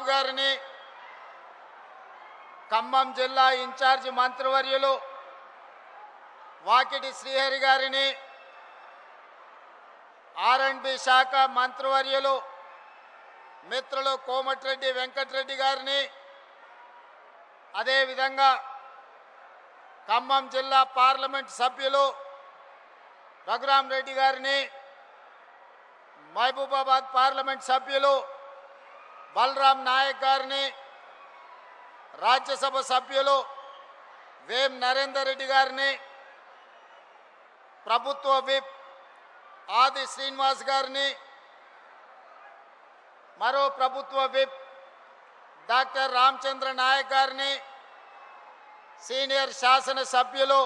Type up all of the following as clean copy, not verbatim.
గారిని, ఖమ్మం జిల్లా ఇన్ఛార్జి మంత్రివర్యులు వాకిటి శ్రీహరి గారిని, ఆర్ఎండ్బి శాఖ మంత్రివర్యులు మిత్రులు కోమటిరెడ్డి వెంకటరెడ్డి గారిని, అదేవిధంగా ఖమ్మం జిల్లా పార్లమెంట్ సభ్యులు రఘురాం రెడ్డి గారిని, మహబూబాబాద్ పార్లమెంట్ సభ్యులు బలరాం నాయక్ గారిని, రాజ్యసభ సభ్యులు వేం నరేందర్ రెడ్డి గారిని, ప్రభుత్వ విప్ ఆది శ్రీనివాస్ గారిని, మరో ప్రభుత్వ విప్ డాక్టర్ రామచంద్ర నాయక్ గారిని, సీనియర్ శాసన సభ్యులు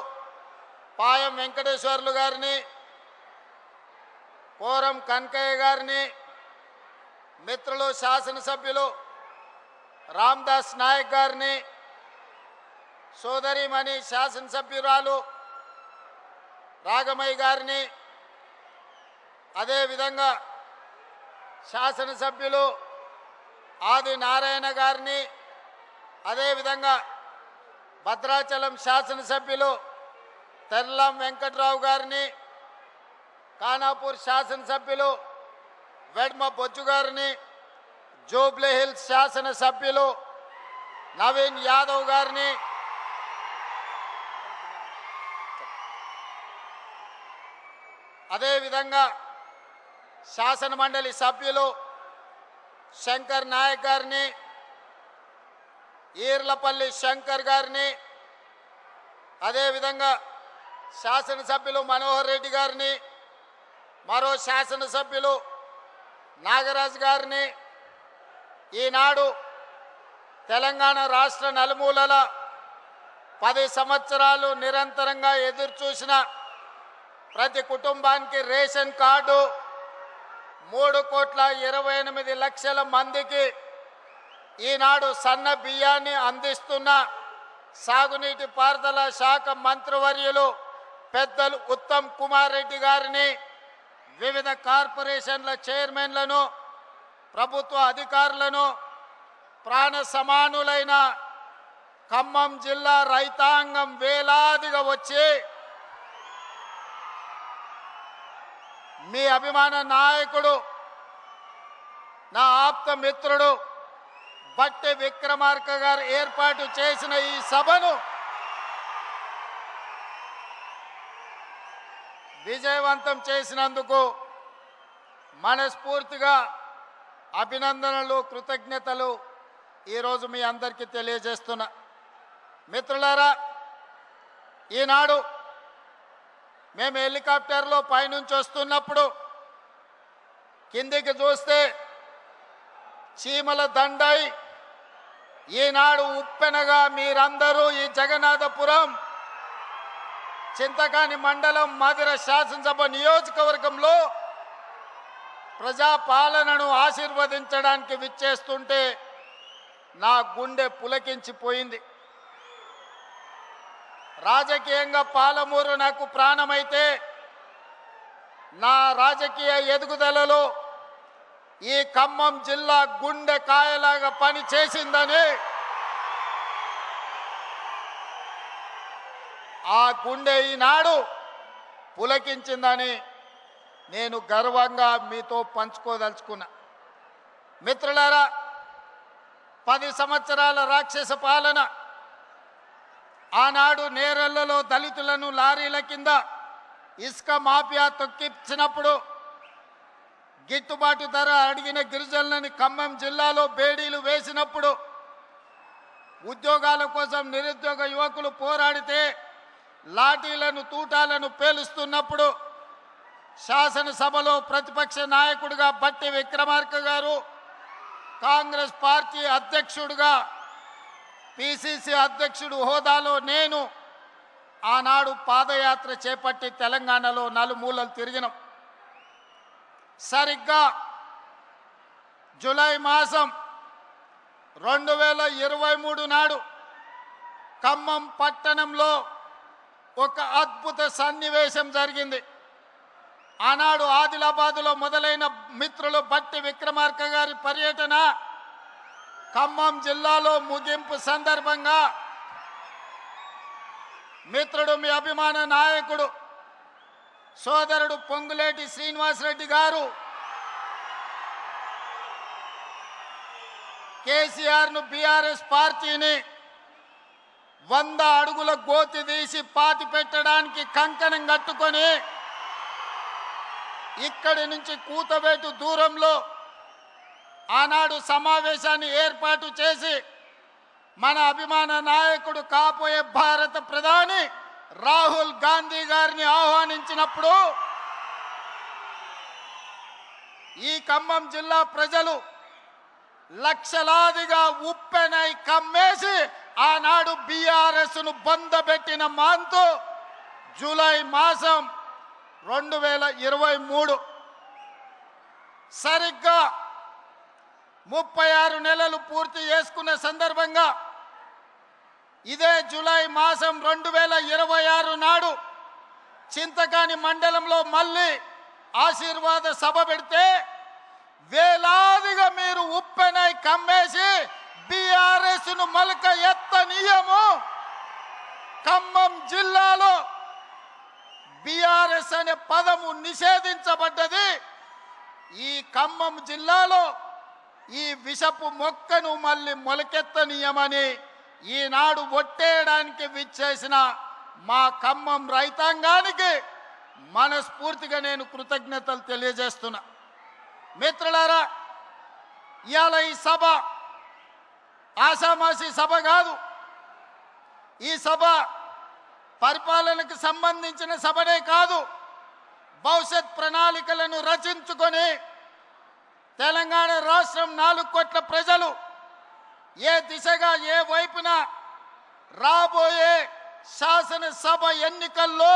పాయం వెంకటేశ్వర్లు గారిని, కోరం కనకయ్య గారిని, మిత్రులు శాసనసభ్యులు రామ్దాస్ నాయక్ గారిని, సోదరిమణి శాసనసభ్యురాలు రాగమయ్య గారిని, అదేవిధంగా శాసనసభ్యులు ఆది నారాయణ గారిని, అదేవిధంగా భద్రాచలం శాసనసభ్యులు తెల్లం వెంకట్రావు గారిని, ఖానాపూర్ శాసనసభ్యులు వెడ్మ బొజ్జు గారిని, జూబ్లీ హిల్స్ శాసనసభ్యులు నవీన్ యాదవ్ గారిని, అదేవిధంగా శాసన మండలి సభ్యులు శంకర్ నాయక్ గారిని, ఈర్లపల్లి శంకర్ గారిని, అదేవిధంగా శాసనసభ్యులు మనోహర్ రెడ్డి గారిని, మరో శాసనసభ్యులు నాగరాజు గారిని, ఈనాడు తెలంగాణ రాష్ట్ర నలుమూలల 10 సంవత్సరాలు నిరంతరంగా ఎదురుచూసిన ప్రతి కుటుంబానికి రేషన్ కార్డు 3,28,00,000 మందికి ఈనాడు సన్న బియ్యాన్ని అందిస్తున్న సాగునీటి పారుదల శాఖ మంత్రివర్యులు పెద్దలు ఉత్తమ్ కుమార్ రెడ్డి గారిని, వివిధ కార్పొరేషన్ల చైర్మన్లను, ప్రభుత్వ అధికారులను, ప్రాణ సమానులైన ఖమ్మం జిల్లా రైతాంగం వేలాదిగా వచ్చి మీ అభిమాన నాయకుడు నా ఆప్త మిత్రుడు బట్టి విక్రమార్క గారు ఏర్పాటు చేసిన ఈ సభను విజయవంతం చేసినందుకు మనస్ఫూర్తిగా అభినందనలు, కృతజ్ఞతలు ఈరోజు మీ అందరికీ తెలియజేస్తున్నా. మిత్రులారా, ఈనాడు మేము హెలికాప్టర్లో పైనుంచి వస్తున్నప్పుడు కిందికి చూస్తే చీమల దండై ఈనాడు ఉప్పెనగా మీరందరూ ఈ జగన్నాథపురం చింతకాని మండలం మధిర శాసనసభ నియోజకవర్గంలో ప్రజాపాలనను ఆశీర్వదించడానికి విచ్చేస్తుంటే నా గుండె పులకించిపోయింది. రాజకీయంగా పాలమూరు నాకు ప్రాణమైతే నా రాజకీయ ఎదుగుదలలో ఈ ఖమ్మం జిల్లా గుండె కాయలాగా పనిచేసిందని, ఆ గుండె ఈనాడు పులకించిందని నేను గర్వంగా మీతో పంచుకోదలుచుకున్నా. మిత్రులారా, 10 సంవత్సరాల రాక్షస పాలన, ఆనాడు నేరెళ్లలో దళితులను లారీల కింద ఇసుక మాఫియా తొక్కించినప్పుడు గిట్టుబాటు ధర అడిగిన గిరిజనులని ఖమ్మం జిల్లాలో బేడీలు వేసినప్పుడు, ఉద్యోగాల కోసం నిరుద్యోగ యువకులు పోరాడితే లాఠీలను తూటాలను పేలుస్తున్నప్పుడు శాసనసభలో ప్రతిపక్ష నాయకుడిగా బట్టి విక్రమార్క గారు, కాంగ్రెస్ పార్టీ అధ్యక్షుడిగా పిసిసి అధ్యక్షుడు హోదాలో నేను ఆనాడు పాదయాత్ర చేపట్టి తెలంగాణలో నలుమూలలు తిరిగినాం. సరిగ్గా జూలై మాసం 2023 నాడు ఖమ్మం పట్టణంలో ఒక అద్భుత సన్నివేశం జరిగింది. ఆనాడు ఆదిలాబాదులో మొదలైన మిత్రులు బట్టి విక్రమార్క గారి పర్యటన ఖమ్మం జిల్లాలో ముగింపు సందర్భంగా మిత్రుడు మీ అభిమాన నాయకుడు సోదరుడు పొంగులేటి శ్రీనివాసరెడ్డి గారు కేసీఆర్ను బీఆర్ఎస్ పార్టీని 100 అడుగుల గోతి తీసి పాతి పెట్టడానికి కంకణం కట్టుకొని ఇక్కడి నుంచి కూతవేటు దూరంలో ఆనాడు సమావేశాన్ని ఏర్పాటు చేసి మన అభిమాన నాయకుడు కాబోయే భారత ప్రధాని రాహుల్ గాంధీ గారిని ఆహ్వానించినప్పుడు ఈ ఖమ్మం జిల్లా ప్రజలు లక్షలాదిగా ఉప్పెనై కమ్మేసి ఆనాడు బీఆర్ఎస్ను బొందబెట్టిన మాంతు జూలై మాసం 2023 సరిగ్గా 36 నెలలు పూర్తి చేసుకున్న సందర్భంగా ఇదే జూలై మాసం 2026 నాడు చింతకాని మండలంలో మళ్ళీ ఆశీర్వాద సభ పెడితే వేలాదిగా మీరు ఉప్పెనై కమ్మేసి బీఆర్ఎస్ను మొలక ఎత్తనీయము. ఖమ్మం జిల్లాలో బీఆర్ఎస్ అనే పదము నిషేధించబడ్డది. ఈ ఖమ్మం జిల్లాలో ఈ విషపు మొక్కను మళ్ళీ మొలకెత్తనీయమని ఈనాడు ఒట్టేయడానికి విచ్చేసిన మా ఖమ్మం రైతాంగానికి మనస్ఫూర్తిగా నేను కృతజ్ఞతలు తెలియజేస్తున్నా. మిత్రులారా, ఇవాళ ఈ సభ ఆషామాషి సభ కాదు. ఈ సభ పరిపాలనకు సంబంధించిన సభనే కాదు, భవిష్యత్ ప్రణాళికలను రచించుకొని తెలంగాణ రాష్ట్రం 4 కోట్ల ప్రజలు ఏ దిశగా ఏ వైపున రాబోయే శాసనసభ ఎన్నికల్లో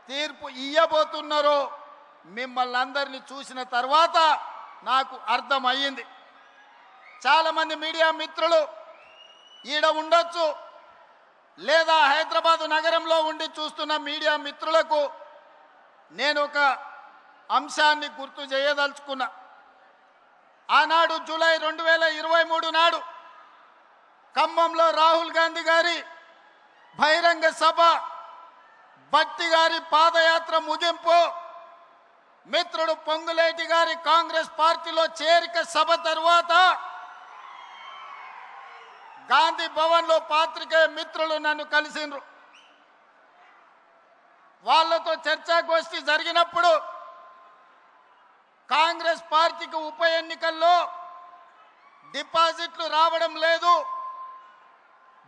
తీర్పు ఇయ్యబోతున్నారో మిమ్మల్ని అందరినీ చూసిన తర్వాత నాకు అర్థమయ్యింది. చాలామంది మీడియా మిత్రులు ఈడ ఉండొచ్చు, లేదా హైదరాబాదు నగరంలో ఉండి చూస్తున్న మీడియా మిత్రులకు నేను ఒక అంశాన్ని గుర్తు చేయదలుచుకున్నా. ఆనాడు జూలై 2023 నాడు ఖమ్మంలో రాహుల్ గాంధీ గారి బహిరంగ సభ, భట్టి గారి పాదయాత్ర ముగింపు, మిత్రుడు పొంగులేటి గారి కాంగ్రెస్ పార్టీలో చేరిక సభ తర్వాత గాంధీ భవన్లో పాత్రికేయ మిత్రులు నన్ను కలిసిండ్రు. వాళ్ళతో చర్చాగోష్ఠి జరిగినప్పుడు కాంగ్రెస్ పార్టీకి ఉప ఎన్నికల్లో డిపాజిట్లు రావడం లేదు,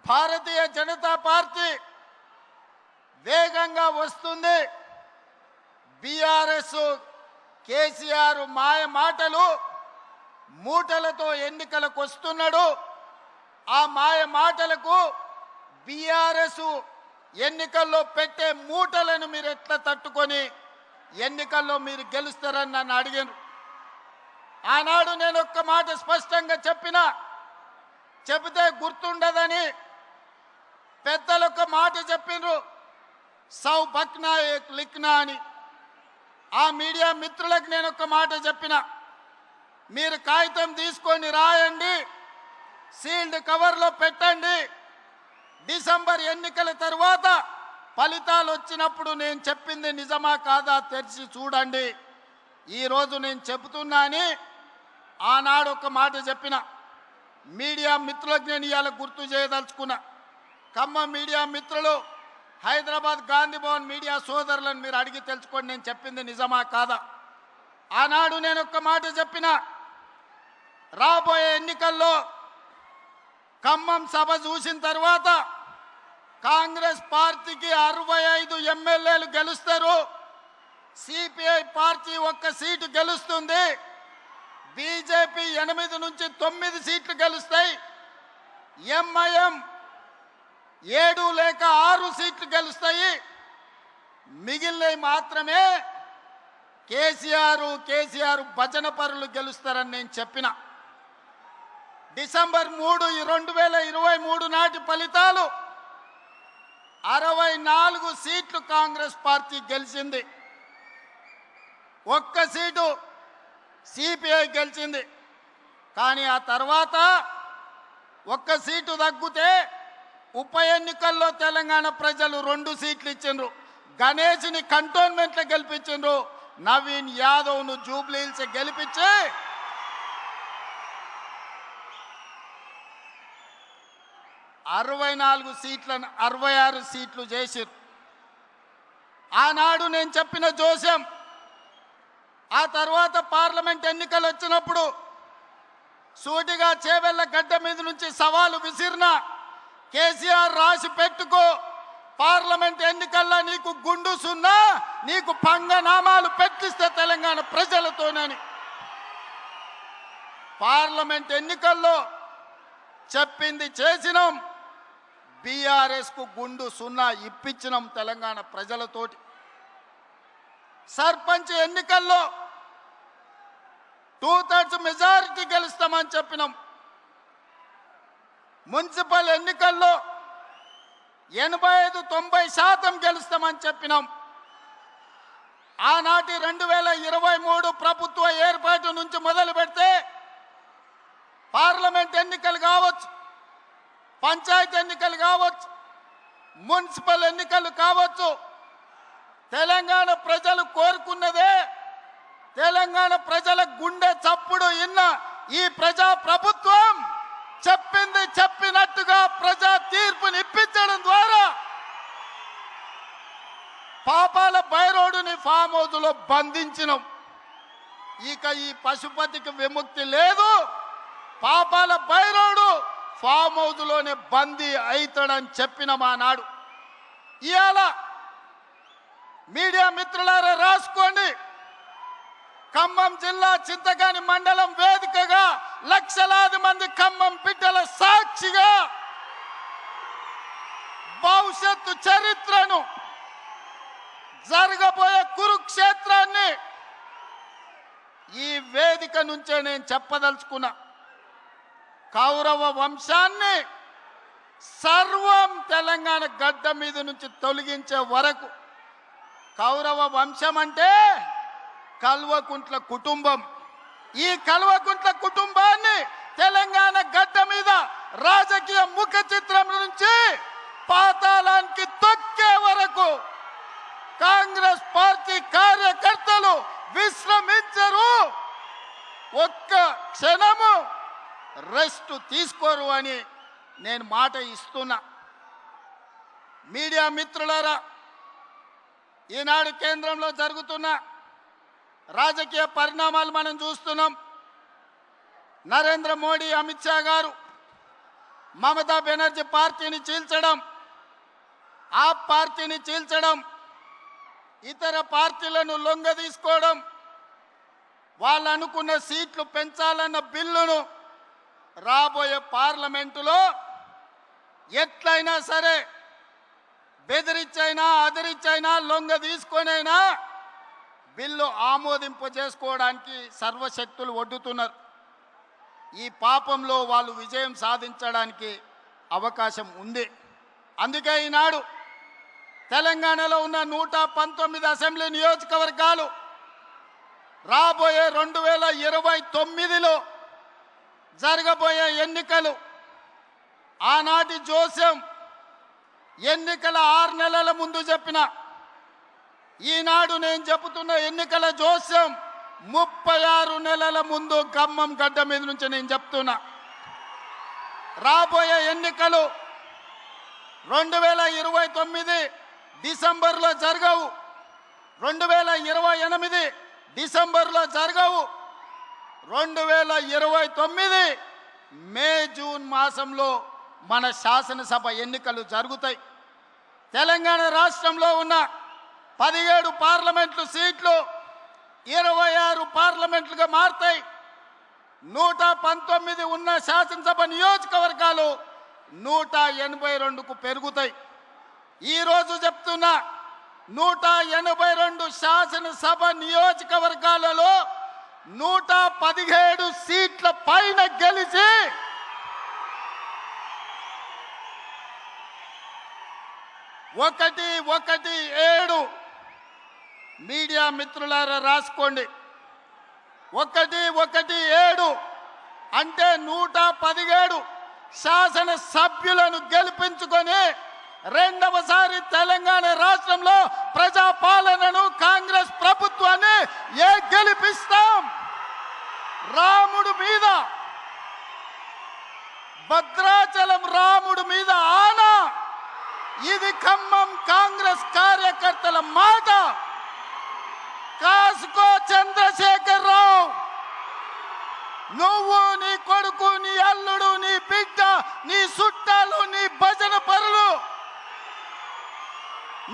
భారతీయ జనతా పార్టీ వేగంగా వస్తుంది, బీఆర్ఎస్ కేసీఆర్ మాయ మాటలు మూటలతో ఎన్నికలకు వస్తున్నాడు, ఆ మాయ మాటలకు బీఆర్ఎస్ ఎన్నికల్లో పెట్టే మూటలను మీరు ఎట్లా తట్టుకొని ఎన్నికల్లో మీరు గెలుస్తారని నన్ను అడిగాను. ఆనాడు నేను ఒక్క మాట స్పష్టంగా చెబితే గుర్తుండదని పెద్దలు ఒక మాట చెప్పిండ్రు, సౌ బక్నా ఏక్ లిఖ్నా అని. ఆ మీడియా మిత్రులకు నేను ఒక మాట చెప్పిన, మీరు కాగితం తీసుకొని రాయండి, సీల్డ్ కవర్లో పెట్టండి, డిసెంబర్ ఎన్నికల తర్వాత ఫలితాలు వచ్చినప్పుడు నేను చెప్పింది నిజమా కాదా తెరిచి చూడండి. ఈరోజు నేను చెబుతున్నా అని ఆనాడు ఒక మాట చెప్పిన. మీడియా మిత్రులకు నేను ఇవాళ గుర్తు చేయదలుచుకున్నా. ఖమ్మం మీడియా మిత్రులు, హైదరాబాద్ గాంధీ భవన్ మీడియా సోదరులను మీరు అడిగి తెలుసుకోండి నేను చెప్పింది నిజమా కాదా. ఆనాడు నేను ఒక్క మాట చెప్పిన, రాబోయే ఎన్నికల్లో ఖమ్మం సభ చూసిన తర్వాత కాంగ్రెస్ పార్టీకి 65 ఎమ్మెల్యేలు గెలుస్తారు, సిపిఐ పార్టీ 1 సీటు గెలుస్తుంది, బీజేపీ 8 నుంచి 9 సీట్లు గెలుస్తాయి, ఎంఐఎం 7 లేక 6 సీట్లు గెలుస్తాయి, మిగిలినవి మాత్రమే కేసీఆర్ భజన పరులు గెలుస్తారని నేను చెప్పిన. డిసెంబర్ 3, 2023 నాటి ఫలితాలు 64 సీట్లు కాంగ్రెస్ పార్టీ గెలిచింది, 1 సీటు సిపిఐ గెలిచింది. కానీ ఆ తర్వాత ఒక్క సీటు తగ్గితే ఉప ఎన్నికల్లో తెలంగాణ ప్రజలు 2 సీట్లు ఇచ్చిండ్రు. గణేష్ని కంటోన్మెంట్లో గెలిపించిండ్రు. నవీన్ యాదవ్ను జూబ్లీ హిల్స్ గెలిపించి 64 సీట్లను 66 సీట్లు చేసిరు. ఆనాడు నేను చెప్పిన జోస్యం ఆ తర్వాత పార్లమెంట్ ఎన్నికలు వచ్చినప్పుడు సూటిగా చేవెళ్ళ గడ్డ మీద నుంచి సవాలు విసిరిన కేసీఆర్ రాసి పెట్టుకో, పార్లమెంట్ ఎన్నికల్లో నీకు గుండు సున్నా, నీకు పంగనామాలు పెట్టిస్తే తెలంగాణ ప్రజలతోనని. పార్లమెంట్ ఎన్నికల్లో చెప్పింది చేసినాం. బీఆర్ఎస్ కు గుండు సున్నా ఇప్పించినాం తెలంగాణ ప్రజలతోటి. సర్పంచ్ ఎన్నికల్లో 2/3 మెజారిటీ గెలుస్తామని చెప్పినాం. మున్సిపల్ ఎన్నికల్లో 85-90% గెలుస్తామని చెప్పినాం. ఆనాటి 2023 ప్రభుత్వ ఏర్పాటు నుంచి మొదలు పెడితే పార్లమెంట్ ఎన్నికలు కావచ్చు, పంచాయతీ ఎన్నికలు కావచ్చు, మున్సిపల్ ఎన్నికలు కావచ్చు, తెలంగాణ ప్రజలు కోరుకున్నదే, తెలంగాణ ప్రజల గుండె చప్పుడు ఇన్న ఈ ప్రజా ప్రభుత్వం చెప్పింది చెప్పినట్టుగా ప్రజా తీర్పుని ఇప్పించడం ద్వారా పాపాల బైరోడుని ఫామ్ హౌస్లో బంధించినాం. ఇక ఈ పశుపతికి విముక్తి లేదు. పాపాల బైరోడు ఫామ్ హౌస్లోనే బందీ అవుతాడని చెప్పిన మా నాడు. ఇవాళ మీడియా మిత్రులారా రాసుకోండి. ఖమ్మం జిల్లా చింతకాని మండలం వేదికగా లక్షలాది మంది ఖమ్మం బిడ్డల సాక్షిగా భవిష్యత్తు చరిత్రను, జరగబోయే కురుక్షేత్రాన్ని ఈ వేదిక నుంచే నేను చెప్పదలుచుకున్నా. కౌరవ వంశాన్ని సర్వం తెలంగాణ గడ్డ మీద నుంచి తొలగించే వరకు. కౌరవ వంశం అంటే కల్వకుంట్ల కుటుంబం. ఈ కల్వకుంట్ల కుటుంబాన్ని తెలంగాణ గడ్డ మీద రాజకీయ ముఖ చిత్రం నుంచి పాతాళానికి తొక్కే వరకు కాంగ్రెస్ పార్టీ కార్యకర్తలు విశ్రమించరు, ఒక్క క్షణము రెస్ట్ తీసుకోరు అని నేను మాట ఇస్తున్నా. మీడియా మిత్రులారా, ఈనాడు కేంద్రంలో జరుగుతున్న రాజకీయ పరిణామాలు మనం చూస్తున్నాం. నరేంద్ర మోడీ, అమిత్ షా గారు మమతా బెనర్జీ పార్టీని చీల్చడం, ఆ పార్టీని చీల్చడం, ఇతర పార్టీలను లొంగదీసుకోవడం, వాళ్ళు అనుకున్న సీట్లు పెంచాలన్న బిల్లును రాబోయే పార్లమెంటులో ఎట్లయినా సరే బెదిరించైనా అదిరించైనా లొంగ తీసుకొనైనా బిల్లు ఆమోదింపు చేసుకోవడానికి సర్వశక్తులు ఒడ్డుతున్నారు. ఈ పాపంలో వాళ్ళు విజయం సాధించడానికి అవకాశం ఉంది. అందుకే ఈనాడు తెలంగాణలో ఉన్న 119 అసెంబ్లీ నియోజకవర్గాలు రాబోయే 2029లో జరగబోయే ఎన్నికలు, ఆనాటి జోస్యం ఎన్నికల 6 నెలల ముందు చెప్పిన, ఈనాడు నేను చెబుతున్న ఎన్నికల జోస్యం 36 నెలల ముందు ఖమ్మం గడ్డ మీద నుంచి నేను చెప్తున్నా. రాబోయే ఎన్నికలు 2029 డిసెంబర్లో జరగవు, 2028 డిసెంబర్లో జరగవు, 2029 మే జూన్ మాసంలో మన శాసనసభ ఎన్నికలు జరుగుతాయి. తెలంగాణ రాష్ట్రంలో ఉన్న 17 పార్లమెంట్లు సీట్లు 26 పార్లమెంట్లుగా మారుతాయి. 119 ఉన్న శాసనసభ నియోజకవర్గాలు 182కు పెరుగుతాయి. ఈరోజు చెప్తున్నా, 182 శాసనసభ నియోజకవర్గాలలో 117 సీట్ల పైన గెలిచి 117 మీడియా మిత్రులారా రాసుకోండి. 117 అంటే 117 శాసన సభ్యులను గెలిపించుకొని రెండవసారి తెలంగాణ రాష్ట్రంలో ప్రజాపాలనను కాంగ్రెస్ ప్రభుత్వాన్ని గెలిపిస్తాం. రాముడు మీద, భద్రాచలం రాముడు మీద ఆనా. ఇది ఖమ్మం కాంగ్రెస్ కార్యకర్తల మాట. కాసుకో చంద్రశేఖర్ రావు, నువ్వు, నీ కొడుకు, నీ అల్లుడు, నీ బిడ్డ, నీ చుట్టాలు, నీ భజన పరులు,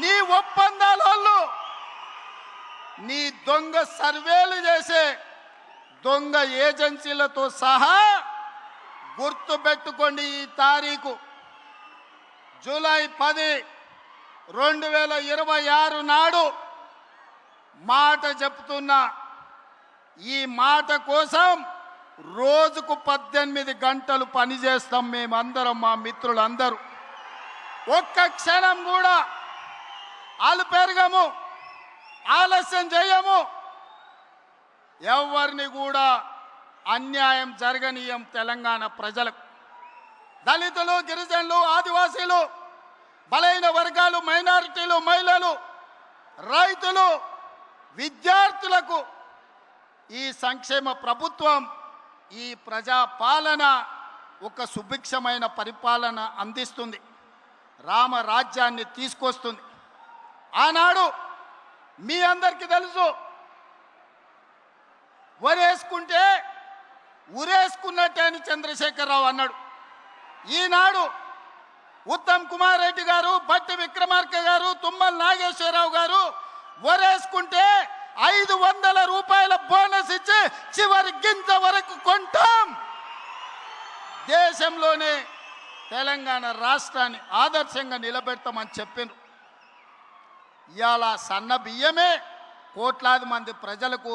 నీ ఒప్పందాలు, నీ దొంగ సర్వేలు చేసే దొంగ ఏజెన్సీలతో సహా గుర్తుపెట్టుకోండి. ఈ తారీఖు జూలై 10, 2026 నాడు మాట చెప్తున్నా. ఈ మాట కోసం రోజుకు 18 గంటలు పనిచేస్తాం మేమందరం, మా మిత్రులందరూ. ఒక్క క్షణం కూడా అలుపెరగము, ఆలస్యం చేయము. ఎవరిని కూడా అన్యాయం జరగనీయం. తెలంగాణ ప్రజలకు, దళితులు, గిరిజనులు, ఆదివాసీలు, బలైన వర్గాలు, మైనారిటీలు, మహిళలు, రైతులు, విద్యార్థులకు ఈ సంక్షేమ ప్రభుత్వం, ఈ ప్రజా పాలన ఒక సుభిక్షమైన పరిపాలన అందిస్తుంది. రామరాజ్యాన్ని తీసుకొస్తుంది. ఆనాడు మీ అందరికీ తెలుసు, వరేసుకుంటే ఉరేసుకున్నట్టే అని చంద్రశేఖరరావు అన్నాడు. ఈనాడు ఉత్తమ్ కుమార్ రెడ్డి గారు, బట్టి విక్రమార్క గారు, తుమ్మల నాగేశ్వరరావు గారు వరేసుకుంటే 500 రూపాయల బోనస్ ఇచ్చి చివరి గింజ వరకు కొంటాం. దేశంలోనే తెలంగాణ రాష్ట్రాన్ని ఆదర్శంగా నిలబెడతామని చెప్పారు. ఇవాళ సన్న బియ్యమే కోట్లాది మంది ప్రజలకు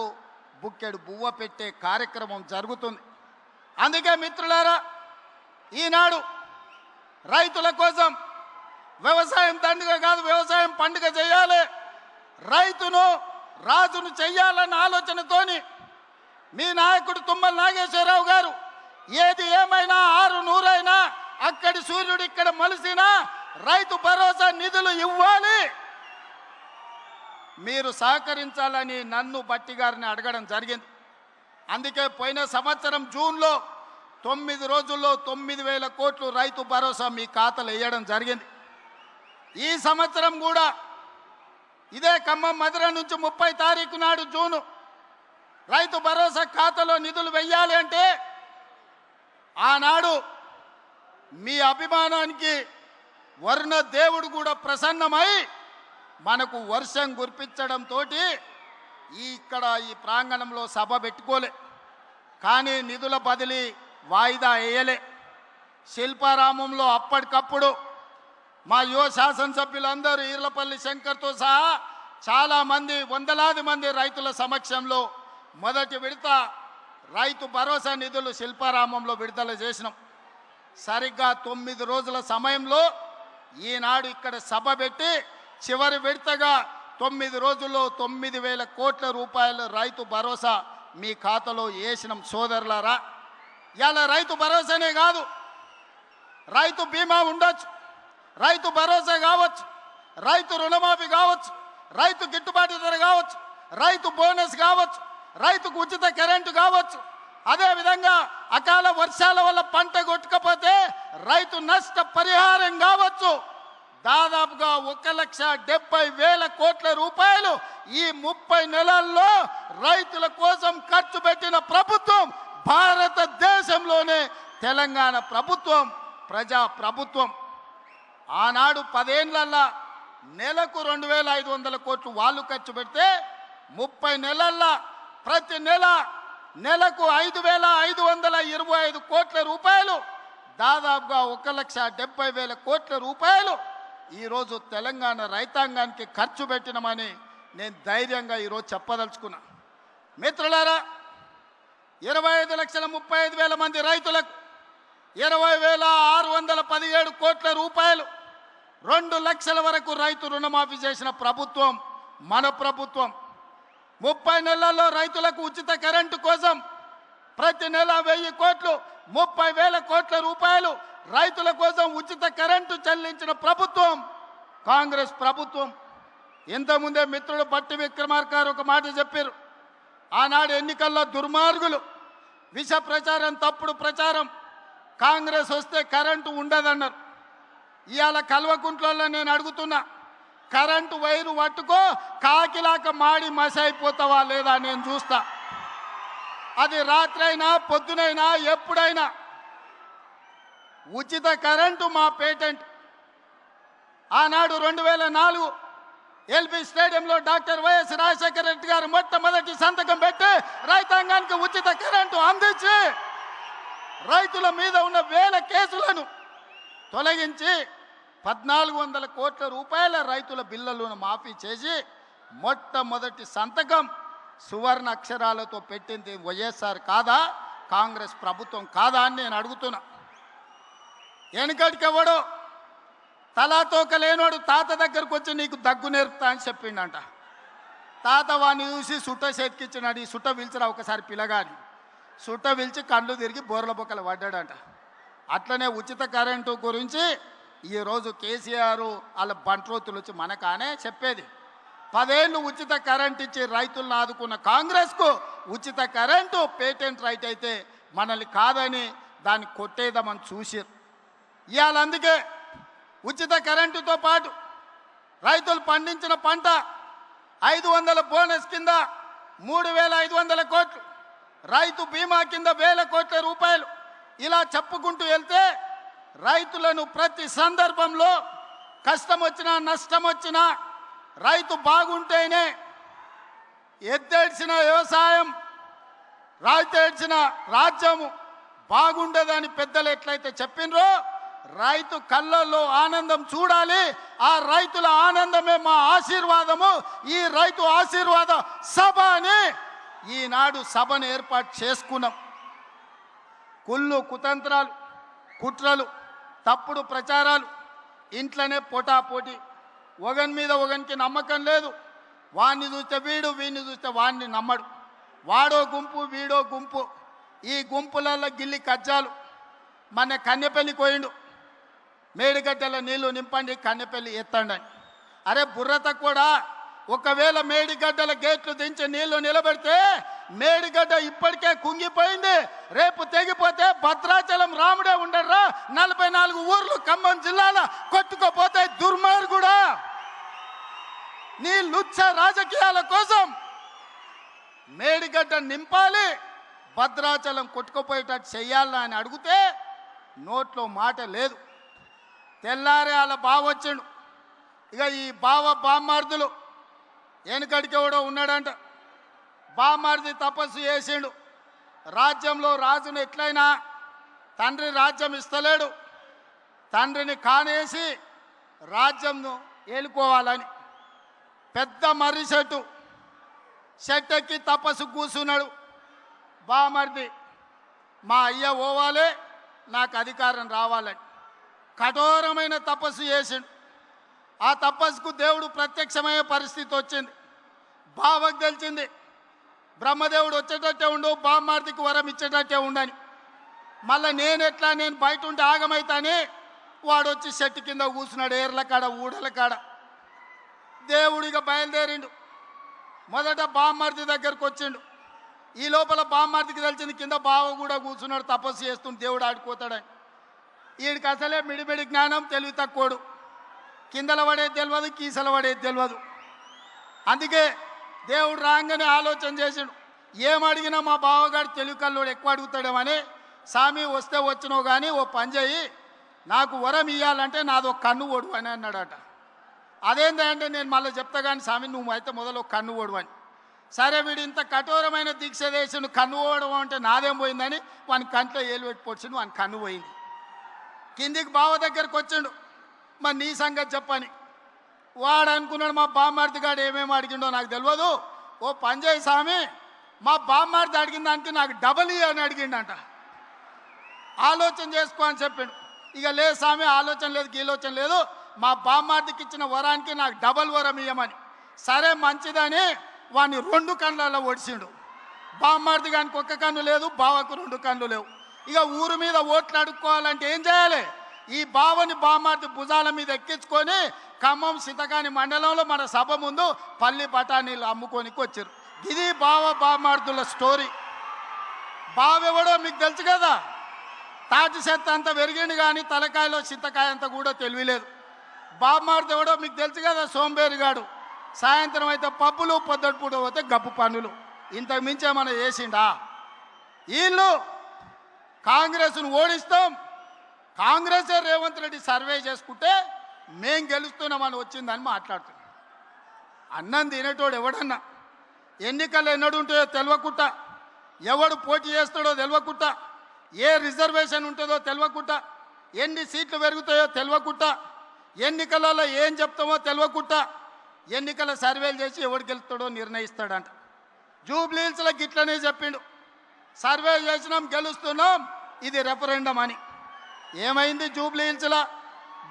బుక్కెడు బువ్వ పెట్టే కార్యక్రమం జరుగుతుంది. అందుకే మిత్రులారా, ఈనాడు రైతుల కోసం వ్యవసాయం దండుగ కాదు, వ్యవసాయం పండుగ చేయాలి, రైతును రాజును చెయ్యాలన్న ఆలోచనతోని మీ నాయకుడు తుమ్మల నాగేశ్వరరావు గారు ఏది ఏమైనా 600 అక్కడి సూర్యుడు ఇక్కడ మలిసినా రైతు భరోసా నిధులు ఇవ్వాలి, మీరు సహకరించాలని నన్ను బట్టి గారిని అడగడం జరిగింది. అందుకే పోయిన సంవత్సరం జూన్లో 9 రోజుల్లో 9,000 కోట్లు రైతు భరోసా మీ ఖాతాలో వేయడం జరిగింది. ఈ సంవత్సరం కూడా ఇదే ఖమ్మం మధుర నుంచి 30 తారీఖు నాడు జూను రైతు భరోసా ఖాతాలో నిధులు వెయ్యాలి అంటే ఆనాడు మీ అభిమానానికి వర్ణ దేవుడు కూడా ప్రసన్నమై మనకు వర్షం కురిపించడంతో ఇక్కడ ఈ ప్రాంగణంలో సభ పెట్టుకోలే. కానీ నిధుల బదిలీ వాయిదా వేయలే. శిల్పారామంలో అప్పటికప్పుడు మా యువ శాసనసభ్యులందరూ ఈర్లపల్లి శంకర్తో సహా చాలామంది, వందలాది మంది రైతుల సమక్షంలో మొదటి విడత రైతు భరోసా నిధులు శిల్పారామంలో విడుదల చేసినాం. సరిగ్గా 9 రోజుల సమయంలో ఈనాడు ఇక్కడ సభ పెట్టి చివరి విడతగా 9 రోజుల్లో 9,000 కోట్ల రూపాయలు రైతు భరోసా మీ ఖాతాలో వేసినాం. సోదరులారా, ఇలా రైతు భరోసానే కాదు, రైతు బీమా ఉండొచ్చు, రైతు భరోసా కావచ్చు, రైతు రుణమాఫీ కావచ్చు, రైతు గిట్టుబాటు ధర కావచ్చు, రైతు బోనస్ కావచ్చు, రైతుకు ఉచిత కరెంటు కావచ్చు, అదేవిధంగా అకాల వర్షాల వల్ల పంట కొట్టుకపోతే రైతు నష్ట పరిహారం కావచ్చు. దాదాపుగా 1,70,000 కోట్ల రూపాయలు ఈ 30 నెలల్లో రైతుల కోసం ఖర్చు పెట్టిన ప్రభుత్వం భారతదేశంలోనే తెలంగాణ ప్రభుత్వం, ప్రజా ప్రభుత్వం. ఆనాడు 10 ఏళ్లలో నెలకు 2,500 కోట్లు వాళ్ళు ఖర్చు పెడితే 30 నెలల్లో ప్రతి నెలకు 5,525 కోట్ల రూపాయలు, దాదాపుగా 1,70,000 కోట్ల రూపాయలు ఈరోజు తెలంగాణ రైతాంగానికి ఖర్చు పెట్టినమని నేను ధైర్యంగా ఈరోజు చెప్పదలుచుకున్నా. మిత్రులారా, 25,35,000 మంది రైతులకు 20,617 కోట్ల రూపాయలు, 2 లక్షల వరకు రైతు రుణమాఫీ చేసిన ప్రభుత్వం మన ప్రభుత్వం. 30 నెలల్లో రైతులకు ఉచిత కరెంటు కోసం ప్రతి నెల 1000 కోట్లు 30,000 కోట్ల రూపాయలు రైతుల కోసం ఉచిత కరెంటు చెల్లించిన ప్రభుత్వం కాంగ్రెస్ ప్రభుత్వం. ఇంతకుముందే మిత్రుడు బట్టి విక్రమార్క గారు ఒక మాట చెప్పారు. ఆనాడు ఎన్నికల్లో దుర్మార్గులు విష ప్రచారం, తప్పుడు ప్రచారం, కాంగ్రెస్ వస్తే కరెంటు ఉండదన్నారు. ఇవాళ కల్వకుంట్లలో నేను అడుగుతున్నా, కరెంటు వైరు పట్టుకో కాకిలాక మాడి మసైపోతావా లేదా నేను చూస్తా. అది రాత్రైనా పొద్దునైనా ఎప్పుడైనా. ఉచిత కరెంటు మా పేటెంట్. ఆనాడు 2004 ఎల్బీ స్టేడియంలో డాక్టర్ వైఎస్ రాజశేఖర రెడ్డి గారు మొట్టమొదటి సంతకం పెట్టి రైతాంగానికి ఉచిత కరెంటు అందించి రైతుల మీద ఉన్న 1000 కేసులను తొలగించి 1400 కోట్ల రూపాయల రైతుల బిల్లులను మాఫీ చేసి మొట్టమొదటి సంతకం సువర్ణ అక్షరాలతో పెట్టింది వైఎస్ఆర్ కాదా, కాంగ్రెస్ ప్రభుత్వం కాదా అని నేను అడుగుతున్నా. వెనుకటికెవడో తలాతోక లేనోడు తాత దగ్గరకు వచ్చి నీకు దగ్గు నేర్పుతా అని చెప్పిండంట. తాత వాడిని చూసి సుట్ట చేతికిచ్చినాడు. ఈ సుట్ట పిలిచిరా ఒకసారి పిల్లగాని. సుట్ట పిలిచి కళ్ళు తిరిగి బోర్ల బొక్కలు పడ్డాడంట. అట్లనే ఉచిత కరెంటు గురించి ఈరోజు కేసీఆర్ వాళ్ళ బంట్రోతులు వచ్చి మనకానే చెప్పేది. 10 ఏళ్ళు ఉచిత కరెంట్ ఇచ్చి రైతులను ఆదుకున్న కాంగ్రెస్కు ఉచిత కరెంటు పేటెంట్ రైట్ అయితే మనల్ని కాదని దాన్ని కొట్టేద్దామని చూసారు. ఇవాళ అందుకే ఉచిత కరెంటుతో పాటు రైతులు పండించిన పంట 500 బోనస్ కింద 3,500 కోట్లు, రైతు బీమా కింద 1000 కోట్ల రూపాయలు, ఇలా చెప్పుకుంటూ వెళ్తే రైతులను ప్రతి సందర్భంలో కష్టం వచ్చినా నష్టం వచ్చినా రైతు బాగుంటేనే ఎత్తేడ్చిన వ్యవసాయం, రైతేడ్చిన రాజ్యము బాగుండదని పెద్దలు ఎట్లయితే చెప్పినరో రైతు కళ్ళల్లో ఆనందం చూడాలి. ఆ రైతుల ఆనందమే మా ఆశీర్వాదము. ఈ రైతు ఆశీర్వాద సభ అని ఈనాడు సభను ఏర్పాటు చేసుకున్నాం. కుళ్ళు కుతంత్రాలు, కుట్రలు, తప్పుడు ప్రచారాలు, ఇంట్లోనే పోటాపోటీ, ఒకని మీద ఒకనికి నమ్మకం లేదు. వాడిని చూస్తే వీడు, వీడిని చూస్తే వాడిని నమ్మడు. వాడో గుంపు వీడో గుంపు. ఈ గుంపులలో గిల్లి కజ్జాలు. మన కన్నెపల్లి కోయిండు, మేడిగడ్డల నీళ్లు నింపండి కన్నెపల్లి ఎత్తండి అని. అరే బుర్రత కూడా, ఒకవేళ మేడిగడ్డల గేట్లు దించి నీళ్లు నిలబెడితే మేడిగడ్డ ఇప్పటికే కుంగిపోయింది. రేపు తెగిపోతే భద్రాచలం రాముడే ఉండర్రా, 44 ఊర్లు ఖమ్మం జిల్లాలో కొట్టుకోపోతే దుర్మార్గుడా. నీ లుచ్చ రాజకీయాల కోసం మేడిగడ్డ నింపాలి, భద్రాచలం కొట్టుకుపోయేటట్టు చెయ్యాలా అని అడిగితే నోట్లో మాట లేదు. తెల్లారే వాళ్ళ బావ వచ్చిండు. ఇక ఈ బావ బామ్మార్దులు వెనుకడికి ఎవడో ఉన్నాడంట. బామ్మార్ది తపస్సు చేసిండు. రాజ్యంలో రాజును ఎట్లయినా తండ్రి రాజ్యం ఇస్తలేడు, తండ్రిని కానేసి రాజ్యంను ఏలుకోవాలని పెద్ద మర్రి చెట్టు ఎక్కి తపస్సు కూర్చున్నాడు. బామర్ది మా అయ్య పోవాలి, నాకు అధికారం రావాలని కఠోరమైన తపస్సు చేసిండు. ఆ తపస్సుకు దేవుడు ప్రత్యక్షమయ్యే పరిస్థితి వచ్చింది. బావకు తెలిసింది బ్రహ్మదేవుడు వచ్చేటట్టే ఉండు, బామ్మార్దికి వరం ఇచ్చేటట్టే ఉండని. మళ్ళీ నేను బయట ఉంటే ఆగమైతాని వాడు వచ్చి చెట్టు కింద కూర్చున్నాడు, ఏర్ల కాడ ఊడల కాడ. దేవుడిగా బయలుదేరిండు. మొదట బామ్మార్ది దగ్గరకు వచ్చిండు. ఈ లోపల బామ్మార్దికి తెలిసింది కింద బావ కూడా కూర్చున్నాడు, తపస్సు చేస్తుంటే దేవుడు ఆడిపోతాడని. వీడికి అసలే మిడిమిడి జ్ఞానం, తెలివి తక్కువడు. కిందల పడేది తెలియదు, కీసల పడేది తెలియదు. అందుకే దేవుడు రాగానే ఆలోచన చేసిండు, ఏమడిగినా మా బావగాడు తెలివి కల్లోడు ఎక్కువ అడుగుతాడేమని. స్వామి వస్తే వచ్చినావు కానీ ఓ పని చేయి, నాకు వరం ఇవ్వాలంటే నాదో కన్ను ఓడు అని అన్నాడట. అదేంటంటే నేను మళ్ళీ చెప్తా కానీ స్వామి నువ్వు అయితే మొదలు కన్ను ఓడు అని. సరే వీడు ఇంత కఠోరమైన దీక్ష చేసిండు, కన్ను ఓడడం అంటే నాదేం పోయిందని వాని కంట్లో ఏలు పెట్టి పొడిచిండు, వాని కన్ను పోయింది. కిందికి బావ దగ్గరకు వచ్చిండు, మరి నీ సంగతి చెప్పని. వాడు అనుకున్నాడు మా బామ్మార్ది గాడు ఏమేమి అడిగిండో నాకు తెలియదు, ఓ పని చేయి స్వామి, మా బామ్మార్ది అడిగిన దానికి నాకు డబల్ అని అడిగిండంట. ఆలోచన చేసుకో అని చెప్పిండు. ఇక లేదు స్వామి ఆలోచన లేదు గీలోచన లేదు, మా బామ్మార్దికి ఇచ్చిన వరానికి నాకు డబల్ వరం ఇయ్యమని. సరే మంచిదని వాడిని 2 కళ్ళల్లో ఒడిచిండు. బామ్మార్ది గానికి ఒక్క కన్ను లేదు, బావకు 2 కన్నులు లేవు. ఇక ఊరు మీద ఓట్లు అడుక్కోవాలంటే ఏం చేయాలి? ఈ బావని బామ్మార్ది భుజాల మీద ఎక్కించుకొని ఖమ్మం సింతకాని మండలంలో మన సభ ముందు పల్లి బఠానీలు అమ్ముకోనికి వచ్చారు. ఇది బామ్మార్దుల స్టోరీ. బావెవడో మీకు తెలుసు కదా, తాటి చెత్త అంత పెరిగింది కానీ తలకాయలో చింతకాయ అంత కూడా తెలియలేదు. బామ్మార్ది ఎవడో మీకు తెలుసు కదా, సోంబేరిగాడు. సాయంత్రం అయితే పబ్బులు, పొద్దుటిపూట పోతే గప్పు పనులు. ఇంతకు మించి ఏమైనా చేసిండా? వీళ్ళు కాంగ్రెస్ను ఓడిస్తాం, కాంగ్రెసే రేవంత్ రెడ్డి సర్వే చేసుకుంటే మేం గెలుస్తున్నామని వచ్చిందని మాట్లాడుతున్నాం. అన్నం తినేటోడు ఎవడన్నా ఎన్నికలు ఎన్నడుంటాయో తెలియకుండా, ఎవడు పోటీ చేస్తాడో తెలియకుండా, ఏ రిజర్వేషన్ ఉంటుందో తెలియకుండా, ఎన్ని సీట్లు పెరుగుతాయో తెలియకుండా, ఎన్నికలలో ఏం చెప్తామో తెలియకుండా ఎన్నికల సర్వేలు చేసి ఎవడు గెలుస్తాడో నిర్ణయిస్తాడంట. జూబ్లీ హిల్స్లో గిట్లనే చెప్పిండు, సర్వే చేసినాం గెలుస్తున్నాం, ఇది రెఫరెండం అని. ఏమైంది? జూబ్లీ హిల్స్లో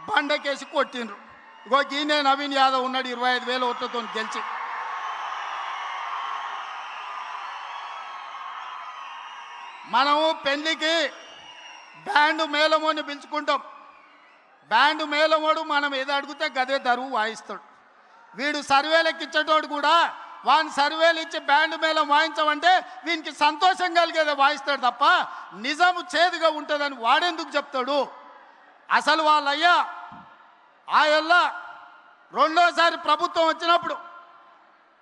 బండకేసి కొట్టిండ్రు. ఇగో గీనే నవీన్ యాదవ్ ఉన్నాడు 25,000 ఓట్లతో గెలిచి. మనము పెళ్లికి బ్యాండ్ మేళమోని పిలుచుకుంటాం. బ్యాండ్ మేళమోడు మనం ఏదో అడిగితే గదే దరువు వాయిస్తాడు. వీడు సర్వేలకు ఇచ్చేటోడు కూడా వాని సర్వేలు ఇచ్చి బ్యాండ్ మేళం వాయించమంటే వీనికి సంతోషం కలిగేదే వాయిస్తాడు తప్ప నిజము చేదుగా ఉంటుందని వాడెందుకు చెప్తాడు? అసలు వాళ్ళయ్యా ఆయల్లా రెండోసారి ప్రభుత్వం వచ్చినప్పుడు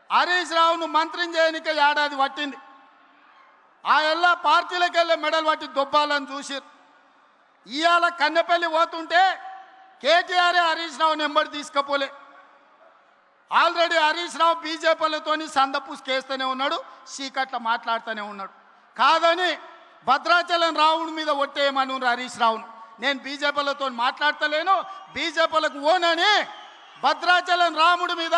హరీష్ రావును మంత్రిని చేయనికే ఏడాది పట్టింది. ఆయల్లా పార్టీలకు వెళ్ళే మెడల్ పట్టి దొబ్బాలని చూసిరు. ఇవాళ కన్నెపల్లి పోతుంటే కేటీఆర్ హరీష్ రావుని ఎంబడి తీసుకపోలే. ఆల్రెడీ హరీష్ రావు బీజేపీలతోని సందపూసుకేస్తూనే ఉన్నాడు, చీకట్ల మాట్లాడుతూనే ఉన్నాడు. కాదని భద్రాచలం రావుడి మీద ఒట్టేయమని హరీష్ రావును. నేను బీజేపీలతో మాట్లాడతలేను, బీజేపీలకు ఓనని భద్రాచలం రాముడి మీద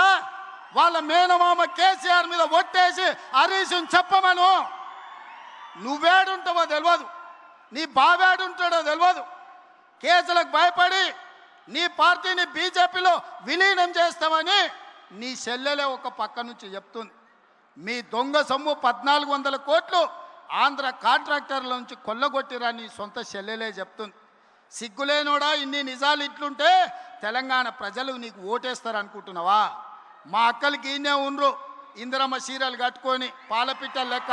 వాళ్ళ మేనమామ కేసీఆర్ మీద ఒట్టేసి హరీష్ని చెప్పమను. నువ్వేడుంటావో తెలియదు, నీ బావేడుంటాడో తెలియదు. కేసులకు భయపడి నీ పార్టీని బీజేపీలో విలీనం చేస్తామని నీ చెల్లెలే ఒక పక్క నుంచి చెప్తుంది. మీ దొంగ సొమ్ము 1400 కోట్లు ఆంధ్ర కాంట్రాక్టర్ల నుంచి కొల్లగొట్టిరా నీ సొంత చెల్లెలే చెప్తుంది. సిగ్గులేనోడా, ఇన్ని నిజాలు ఇట్లుంటే తెలంగాణ ప్రజలు నీకు ఓటేస్తారు అనుకుంటున్నావా? మా అక్కలకి ఈయనే ఉండ్రు ఇందిరమ్మ చీరలు కట్టుకొని పాలపిట్టల లెక్క.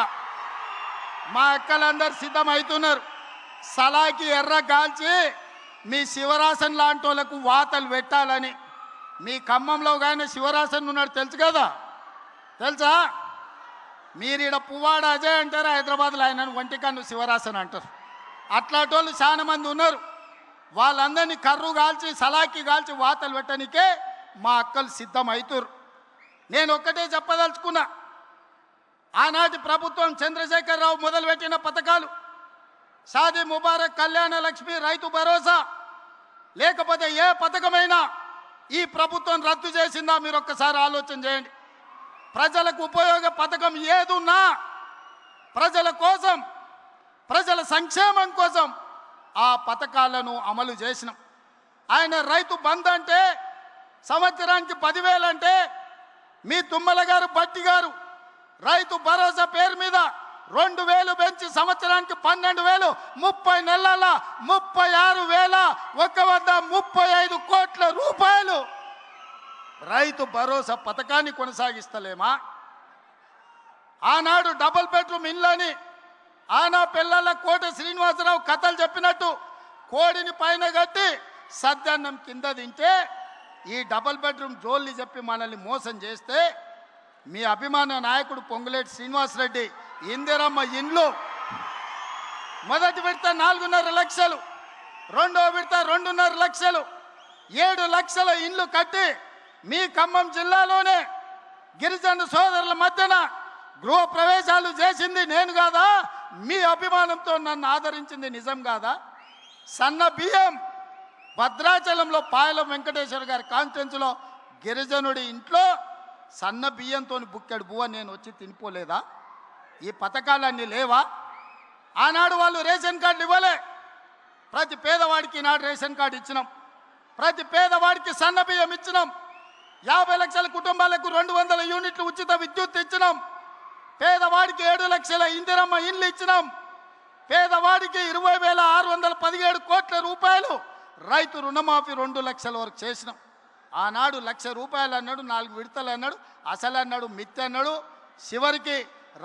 మా అక్కలందరూ సిద్ధమవుతున్నారు. సలాకి ఎర్ర కాల్చి మీ శివరాసన్ లాంటి వాళ్ళకు వాతలు పెట్టాలని. మీ ఖమ్మంలో కానీ శివరాసన్ ఉన్నాడు తెలుసు కదా, తెలుసా? మీరు ఈడ పువ్వాడ అజయ్ అంటారు, హైదరాబాద్లో ఆయన ఒంటికన్ను శివరాసన్ అంటారు. అట్లాంటి వాళ్ళు చాలా మంది ఉన్నారు. వాళ్ళందరినీ కర్రు కాల్చి సలాకి కాల్చి వాతలు పెట్టడానికే మా అక్కలు సిద్ధమవుతారు. నేను ఒక్కటే చెప్పదలుచుకున్నా, ఆనాటి ప్రభుత్వం చంద్రశేఖరరావు మొదలుపెట్టిన పథకాలు షాదీ ముబారక్, కళ్యాణ లక్ష్మి, రైతు భరోసా, లేకపోతే ఏ పథకమైనా ఈ ప్రభుత్వం రద్దు చేసిందా? మీరు ఒక్కసారి ఆలోచన చేయండి. ప్రజలకు ఉపయోగ పథకం ఏదున్నా ప్రజల కోసం, ప్రజల సంక్షేమం కోసం ఆ పథకాలను అమలు చేసినాం. ఆయన రైతు బంధు అంటే సంవత్సరానికి 10,000 అంటే, మీ తుమ్మల గారు బట్టి గారు రైతు భరోసా పేరు మీద 2,000 పెంచి సంవత్సరానికి 12,000, 30 నెలల 36,135 కోట్ల రూపాయలు రైతు భరోసా పథకాన్ని కొనసాగిస్తలేమా? ఆనాడు డబుల్ బెడ్రూమ్ ఇళ్ళని ఆనా పిల్లల కోట శ్రీనివాసరావు కథలు చెప్పినట్టు కోడిని పైన కట్టి సద్దన్నం కింద తింటే ఈ డబుల్ బెడ్రూమ్ జోల్ని చెప్పి మనల్ని మోసం చేస్తే మీ అభిమాన నాయకుడు పొంగులేటి శ్రీనివాసరెడ్డి ఇందిరమ్మ ఇండ్లు మొదటి విడత 4.5 లక్షలు, రెండో విడత 2.5 లక్షలు, 7 లక్షల ఇండ్లు కట్టి మీ ఖమ్మం జిల్లాలోనే గిరిజన సోదరుల మధ్యన గృహ ప్రవేశాలు చేసింది నేను కాదా? మీ అభిమానంతో నన్ను ఆదరించింది నిజం కాదా? సన్న బియ్యం భద్రాచలంలో పాయలం వెంకటేశ్వర గారి కాన్స్టిట్యున్సీలో గిరిజనుడి ఇంట్లో సన్న బియ్యంతో బుక్కెడు బువ్వ నేను వచ్చి తినిపోలేదా? ఈ పథకాలన్నీ లేవా? ఆనాడు వాళ్ళు రేషన్ కార్డులు ఇవ్వలే. ప్రతి పేదవాడికి ఈనాడు రేషన్ కార్డు ఇచ్చినాం. ప్రతి పేదవాడికి సన్న బియ్యం ఇచ్చినాం. 50 లక్షల కుటుంబాలకు 200 యూనిట్లు ఉచిత విద్యుత్ ఇచ్చినాం. పేదవాడికి 7 లక్షల ఇందిరమ్మ ఇండ్లు ఇచ్చినాం. పేదవాడికి 20,617 కోట్ల రూపాయలు రైతు రుణమాఫీ 2 లక్షల వరకు చేసినాం. ఆనాడు 1,00,000 రూపాయలు అన్నాడు, 4 విడతలు అన్నాడు, అసలు అన్నాడు, మిత్తి అన్నాడు. చివరికి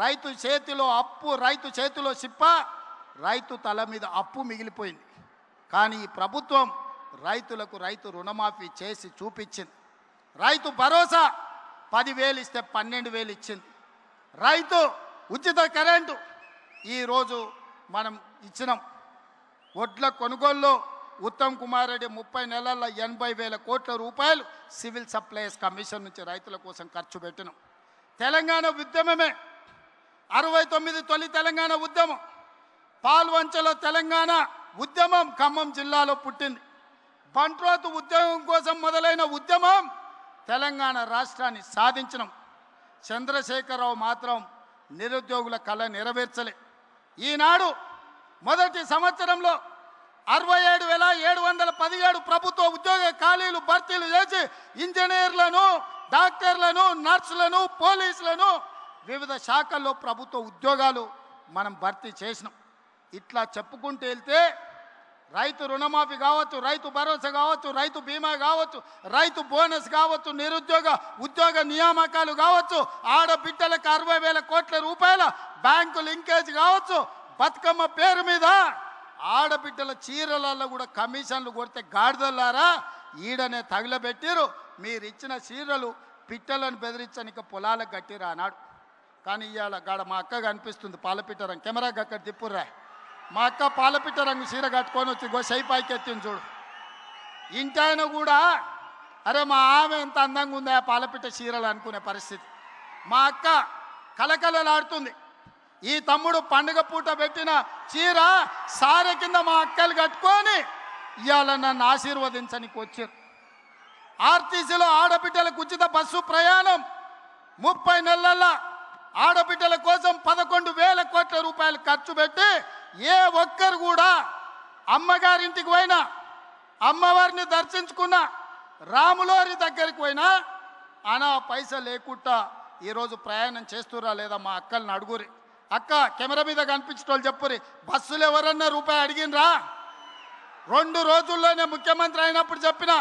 రైతు చేతిలో అప్పు, రైతు చేతిలో సిప్ప, రైతు తల మీద అప్పు మిగిలిపోయింది. కానీ ఈ ప్రభుత్వం రైతులకు రైతు రుణమాఫీ చేసి చూపించింది. రైతు భరోసా 10,000 ఇస్తే 12,000 ఇచ్చింది. రైతు ఉచిత కరెంటు ఈరోజు మనం ఇచ్చినాం. వడ్ల కొనుగోలులో ఉత్తమ్ కుమార్ రెడ్డి 30 నెలల్లో 80,000 కోట్ల రూపాయలు సివిల్ సప్లైస్ కమిషన్ నుంచి రైతుల కోసం ఖర్చు పెట్టినాం. తెలంగాణ ఉద్యమమే 69 తొలి తెలంగాణ ఉద్యమం. పాల్వంచలో తెలంగాణ ఉద్యమం ఖమ్మం జిల్లాలో పుట్టింది. బంట్రోతు ఉద్యమం కోసం మొదలైన ఉద్యమం తెలంగాణ రాష్ట్రాన్ని సాధించినాం. చంద్రశేఖరరావు మాత్రం నిరుద్యోగుల కళ నెరవేర్చలే. ఈనాడు మొదటి సంవత్సరంలో 67,717 ప్రభుత్వ ఉద్యోగ ఖాళీలు భర్తీలు చేసి ఇంజనీర్లను, డాక్టర్లను, నర్సులను, పోలీసులను వివిధ శాఖల్లో ప్రభుత్వ ఉద్యోగాలు మనం భర్తీ చేసినాం. ఇట్లా చెప్పుకుంటూ వెళ్తే రైతు రుణమాఫీ కావచ్చు, రైతు భరోసా కావచ్చు, రైతు బీమా కావచ్చు, రైతు బోనస్ కావచ్చు, నిరుద్యోగ ఉద్యోగ నియామకాలు కావచ్చు, ఆడబిడ్డలకు 60,000 కోట్ల రూపాయల బ్యాంకు లింకేజ్ కావచ్చు, బతుకమ్మ పేరు మీద ఆడబిడ్డల చీరలలో కూడా కమిషన్లు కొడితే గాడిదలారా ఈడనే తగిలబెట్టిరు. మీరు ఇచ్చిన చీరలు పిట్టలను బెదిరించనిక పొలాలకు కట్టిరా అన్నాడు. కానీ ఇవాళ గాడ మా అక్క కనిపిస్తుంది పాలపిట్ట రంగు. కెమెరాకి అక్కడ తిప్పుర్రా. మా అక్క పాలపిట్ట రంగు చీర కట్టుకొని వచ్చి గొసై పైకి ఎత్తింది చూడు. ఇంటాయన కూడా అరే మా ఆమె ఎంత అందంగా ఉందా పాలపిట్ట చీరలు అనుకునే పరిస్థితి. మా అక్క కలకలలాడుతుంది. ఈ తమ్ముడు పండుగ పూట పెట్టిన చీర సారె కింద మా అక్కలు కట్టుకొని ఇవాళ నన్ను ఆశీర్వదించనికి వచ్చారు. ఆర్టీసీలో ఆడబిడ్డలకు ఉచిత బస్సు ప్రయాణం 30 నెలల్లో ఆడబిడ్డల కోసం 11,000 కోట్ల రూపాయలు ఖర్చు పెట్టి ఏ ఒక్కరు కూడా అమ్మగారింటికి పోయినా, అమ్మవారిని దర్శించుకున్న, రాములోరి దగ్గరికి పోయినా అనా పైసలు లేకుండా ఈరోజు ప్రయాణం చేస్తురా లేదా మా అక్కల్ని అడుగురి. అక్క కెమెరా మీద కనిపించేటోళ్ళు చెప్పురి, బస్సులు ఎవరన్నా రూపాయి అడిగినరా? 2 రోజుల్లోనే ముఖ్యమంత్రి అయినప్పుడు చెప్పిన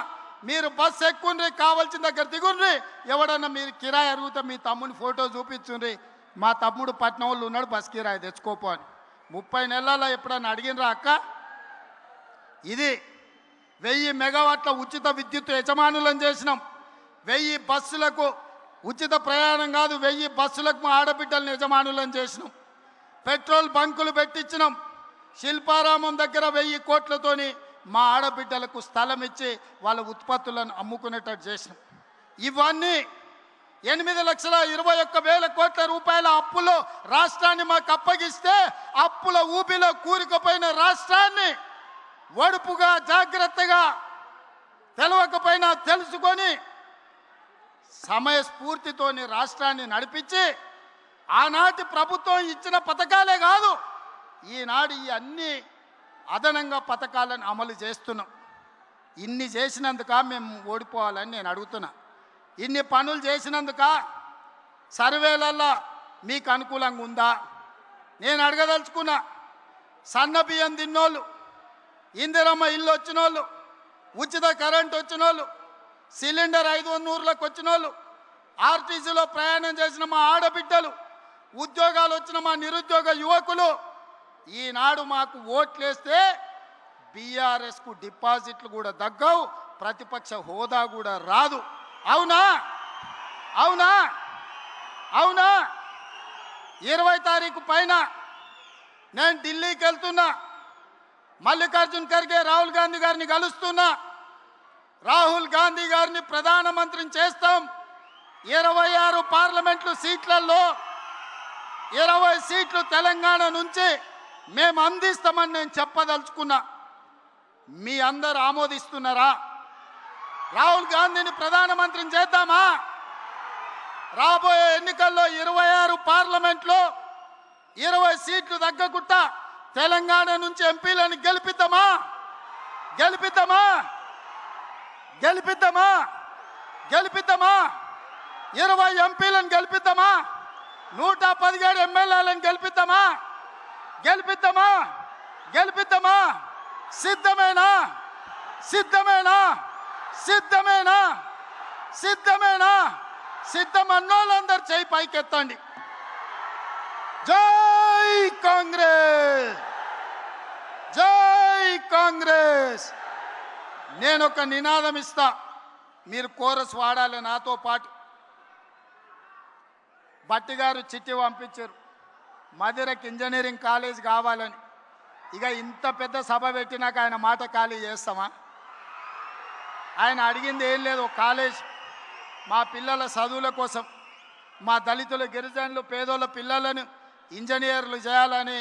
మీరు బస్సు ఎక్కుండ్రి, కావాల్సిన దగ్గర దిగుండ్రి, ఎవడన్నా మీరు కిరాయి అడిగితే మీ తమ్ముని ఫోటో చూపించుండ్రి, మా తమ్ముడు పట్నం వాళ్ళు ఉన్నాడు బస్ కిరాయి తెచ్చుకోపో అని. 30 నెలల్లో ఎప్పుడన్నా అడిగినరా అక్క? ఇది 1000 మెగావాట్ల ఉచిత విద్యుత్ యజమానులను చేసినాం. 1000 బస్సులకు ఉచిత ప్రయాణం కాదు, 1000 బస్సులకు మా ఆడబిడ్డలను యజమానులను చేసినాం. పెట్రోల్ బంకులు పెట్టించినాం. శిల్పారామం దగ్గర 1000 కోట్లతోని మా ఆడబిడ్డలకు స్థలం ఇచ్చి వాళ్ళ ఉత్పత్తులను అమ్ముకునేటట్టు చేసినాం. ఇవన్నీ 8,21,000 కోట్ల రూపాయల అప్పులో రాష్ట్రాన్ని మాకు అప్పగిస్తే అప్పుల ఊబిలో కూరుకుపోయిన రాష్ట్రాన్ని ఒడుపుగా జాగ్రత్తగా తెలవకపోయినా తెలుసుకొని సమయస్ఫూర్తితోని రాష్ట్రాన్ని నడిపించి ఆనాటి ప్రభుత్వం ఇచ్చిన పథకాలే కాదు ఈనాడు ఈ అన్ని అదనంగా పథకాలను అమలు చేస్తున్నాం. ఇన్ని చేసినందుక మేము ఓడిపోవాలని నేను అడుగుతున్నా. ఇన్ని పనులు చేసినందుక సర్వేలల్లో మీకు అనుకూలంగా ఉందా? నేను అడగదలుచుకున్నా. సన్న బియ్యం తిన్నోళ్ళు, ఇందిరమ్మ ఇల్లు వచ్చినోళ్ళు, ఉచిత కరెంట్ వచ్చినోళ్ళు, సిలిండర్ 500లకు వచ్చినోళ్ళు, ఆర్టీసీలో ప్రయాణం చేసిన మా ఆడబిడ్డలు, ఉద్యోగాలు వచ్చిన మా నిరుద్యోగ యువకులు ఈనాడు మాకు ఓట్లేస్తే బీఆర్ఎస్కు డిపాజిట్లు కూడా దగ్గవు, ప్రతిపక్ష హోదా కూడా రాదు. అవునా? అవునా? అవునా? 20 తారీఖు పైన నేను ఢిల్లీకి వెళ్తున్నా. మల్లికార్జున్ ఖర్గే రాహుల్ గాంధీ గారిని కలుస్తున్నా. రాహుల్ గాంధీ గారిని ప్రధానమంత్రిని చేస్తాం. 26 పార్లమెంట్లు సీట్లలో 20 సీట్లు తెలంగాణ నుంచి మేము అందిస్తామని నేను చెప్పదలుచుకున్నా. మీ అందరు ఆమోదిస్తున్నారా? రాహుల్ గాంధీని ప్రధానమంత్రిని చేద్దామా? రాబోయే ఎన్నికల్లో 26 పార్లమెంట్లో 20 సీట్లు తగ్గకుండా తెలంగాణ నుంచి ఎంపీలను గెలిపిద్దామా? గెలిపిద్దామా? గెలిపిద్దామా? గెలిపిద్దామా? 20 ఎంపీలను గెలిపిద్దామా? 117 ఎమ్మెల్యేలను గెలిపిద్దామా? గెలిపిద్దామా? గెలిపిద్దామా? సిద్ధమేనా? సిద్ధమేనా? సిద్ధమేనా? సిద్ధమేనా? సిద్ధమన్నోళ్ళందరూ చేయి పైకెత్తండి. జై కాంగ్రెస్, జై కాంగ్రెస్. నేను ఒక నినాదం ఇస్తా, మీరు కోరస్ వాడాలి నాతో పాటు. భట్టి గారు చిట్టి పంపించారు మధురకి ఇంజనీరింగ్ కాలేజ్ కావాలని. ఇక ఇంత పెద్ద సభ పెట్టినాక ఆయన మాట ఖాళీ చేస్తామా? ఆయన అడిగింది ఏం లేదు, కాలేజ్ మా పిల్లల చదువుల కోసం, మా దళితుల గిరిజనులు పేదోళ్ళ పిల్లలను ఇంజనీర్లు చేయాలని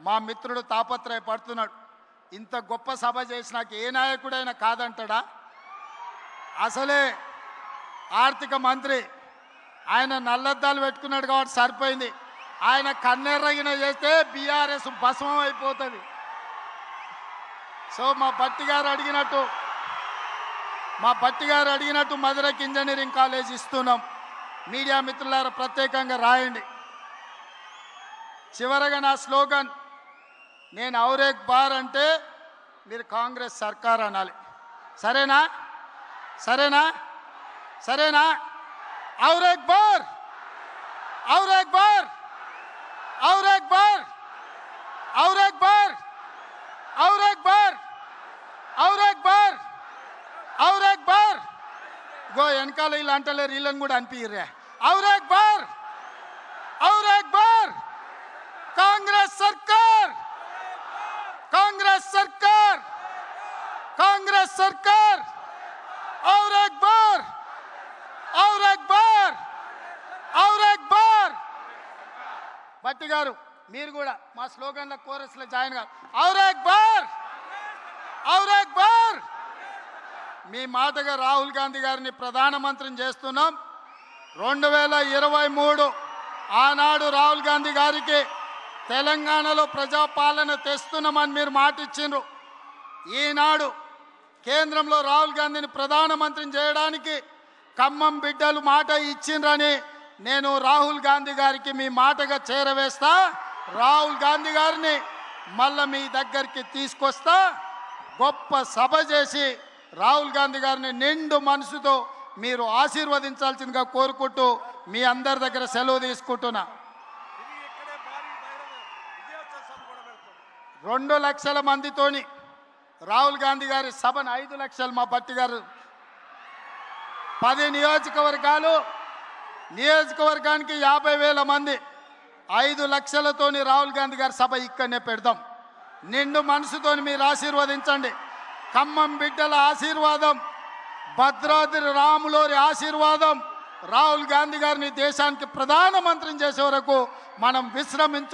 మా మిత్రుడు తాపత్రయపడుతున్నాడు. ఇంత గొప్ప సభ చేసినాక ఏ నాయకుడైనా కాదంటాడా? అసలే ఆర్థిక మంత్రి ఆయన నల్లద్దాలు పెట్టుకున్నాడు కాబట్టి సరిపోయింది. ఆయన కన్నెర్రగిన చేస్తే బీఆర్ఎస్ భస్మం అయిపోతుంది. సో మా భట్టి గారు అడిగినట్టు మధురకి ఇంజనీరింగ్ కాలేజ్ ఇస్తున్నాం. మీడియా మిత్రులారా ప్రత్యేకంగా రాయండి. చివరగా నా స్లోగన్, నేను ఔరేక్ బార్ అంటే మీరు కాంగ్రెస్ సర్కార్ అనాలి. సరేనా? సరేనా? సరేనా? ఔరేక్ బార్, ఔరేక్ బార్, ఔరేక్ బార్, ఔరేక్ బార్, ఔరేక్ బార్, ఔరేక్ బార్, ఔరేక్ బార్. గో వెనకాల వీళ్ళు అంటలేరు, వీళ్ళని కూడా అనిపించరే. ఔరేక్ బార్, ఔరేక్ బార్. కాంగ్రెస్ సర్కార్, కాంగ్రెస్ సర్కార్, కాంగ్రెస్ సర్కార్. ఔరేక్ బార్, ఔరేక్ బార్, ఔరేక్ బార్. భట్టి గారు మీరు కూడా మా స్లోగన్ల కోరస్లో జాయిన్ గారు. ఔరేక్ బార్, ఔరేక్ బార్. మీ మాటగా రాహుల్ గాంధీ గారిని ప్రధానమంత్రిని చేస్తున్నాం. 2023 ఆనాడు రాహుల్ గాంధీ గారికి తెలంగాణలో ప్రజాపాలన తెస్తున్నామని మీరు మాట ఇచ్చిండ్రు. ఈనాడు కేంద్రంలో రాహుల్ గాంధీని ప్రధానమంత్రిని చేయడానికి ఖమ్మం బిడ్డలు మాట ఇచ్చిండ్రని నేను రాహుల్ గాంధీ గారికి మీ మాటగా చేరవేస్తా. రాహుల్ గాంధీ గారిని మళ్ళా మీ దగ్గరికి తీసుకొస్తా. గొప్ప సభ చేసి రాహుల్ గాంధీ గారిని నిండు మనసుతో మీరు ఆశీర్వదించాల్సిందిగా కోరుకుంటూ మీ అందరి దగ్గర సెలవు తీసుకుంటున్నా. 2 లక్షల మందితోని రాహుల్ గాంధీ గారి సభను 5 లక్షలు మా భట్టి గారు 10 నియోజకవర్గాలు, నియోజకవర్గానికి 50,000 మంది, 5 లక్షలతోని రాహుల్ గాంధీ గారి సభ ఇక్కడనే పెడదాం. నిండు మనసుతోని మీరు ఆశీర్వదించండి. ఖమ్మం బిడ్డల ఆశీర్వాదం, భద్రాద్రి రాములోరి ఆశీర్వాదం, రాహుల్ గాంధీ గారిని దేశానికి ప్రధానమంత్రిని చేసే వరకు మనం విశ్రమించ